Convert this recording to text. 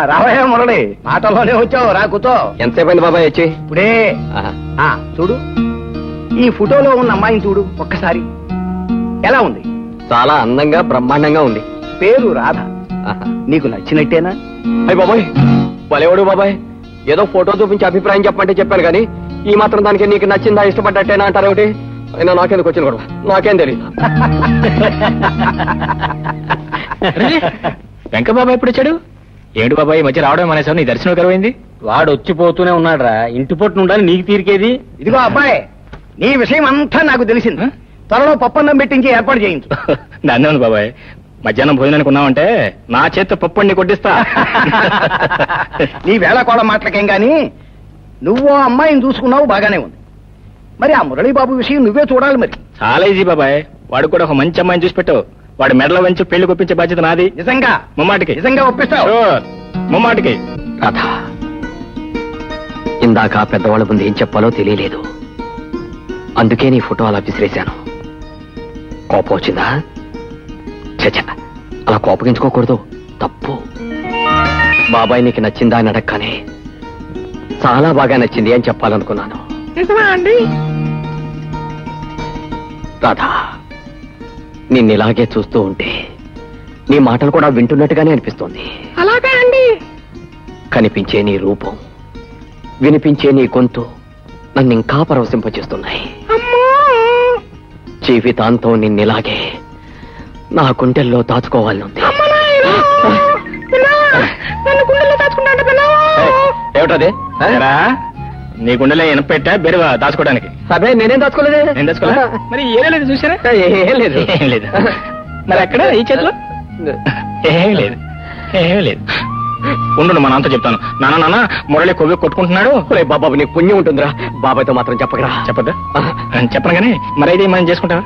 రావయ్యా మురళి, మాటలోనే వచ్చావు, రా కూతో. ఎంతసేపు అయింది బాబాయ్ వచ్చి? ఇప్పుడే. చూడు, ఈ ఫోటోలో ఉన్న అమ్మాయిని చూడు ఒక్కసారి. ఎలా ఉంది? చాలా అందంగా బ్రహ్మాండంగా ఉంది. పేరు రాధ. నీకు నచ్చినట్టేనా? అయ్యి బాబాయ్, భలేవాడు బాబాయ్. ఏదో ఫోటో చూపించి అభిప్రాయం చెప్పమంటే చెప్పాను కానీ ఈ మాత్రం దానికి నీకు నచ్చిందా ఇష్టపడ్డట్టేనా అంటారేమిటి? అయినా నాకెందుకు వచ్చిన కూడా నాకేం తెలియదు. వెంక బాబాయ్ ఎప్పుడు వచ్చాడు? ఏడు బాబాయ్ ఈ మధ్య రావడం మానేసావు, నీ దర్శనం కరువైంది. వాడు వచ్చిపోతూనే ఉన్నాడురా, ఇంటి పొట్టున ఉండాలి, నీకు తీరికేది. ఇదిగో అబ్బాయి, నీ విషయం అంతా నాకు తెలిసింది. త్వరలో పప్పన్నం పెట్టించి ఏర్పాటు చేయించు. దాన్నే ఉంది బాబాయ్, మధ్యాహ్నం భోజనానికి ఉన్నావంటే నా చేత్తో పప్పండి కొట్టిస్తా. నీ వేళ కోళ మాటలకేం గాని నువ్వు ఆ అమ్మాయిని చూసుకున్నావు, బాగానే ఉంది. మరి ఆ మురళీబాబు విషయం నువ్వే చూడాలి. మరి చాలా ఈజీ బాబాయ్, వాడు కూడా ఒక మంచి అమ్మాయిని చూసి పెట్టు. వాడు మెడలో వంచి పెళ్లి కొప్పించే బాధ్యత నాది. నిజంగా? ముమ్మాటికి నిజంగా ఒప్పిస్తావు? ముమ్మాటికి. రాధ, ఇందాక పెద్దవాళ్ళ ముందు ఏం చెప్పాలో తెలియలేదు, అందుకే నీ ఫోటో అలా విసిరేశాను. కోపం వచ్చిందా? చచ్చ, అలా కోపగించుకోకూడదు, తప్పు. బాబాయ్ నీకు నచ్చిందా అని అడగగానే చాలా బాగా నచ్చింది అని చెప్పాలనుకున్నాను. రాధా, నిన్నిలాగే చూస్తూ ఉంటే నీ మాటలు కూడా వింటున్నట్టుగానే అనిపిస్తోంది. అలాగే అండి. కనిపించే నీ రూపం, వినిపించే నీ గొంతు నన్ను ఇంకా పరవశింపచేస్తున్నాయి. జీవితాంతం నిన్నిలాగే నా గుండెల్లో దాచుకోవాలనుంది. ఏమిటదే? నీ గుండెలో ఎనపెట్టా బెరువా దాచుకోవడానికి? అదే నేనేం దాచుకోలేదే. ఏం దాచుకోలే? మరి ఏం లేదు, చూసారా? ఏం లేదు. ఏం లేదు. మరి అక్కడ ఈ చేతిలో ఏం లేదు, ఏం లేదు. ఉండు, మా నాన్నతో చెప్తాను. నాన్న మురళి కొవ్వు కొట్టుకుంటున్నాడు. బాబాబు నీకు పుణ్యం ఉంటుందిరా, బాబాయ్తో మాత్రం చెప్పకరా. చెప్పద్దా? చెప్పను కానీ మరి అయితే మనం చేసుకుంటావా?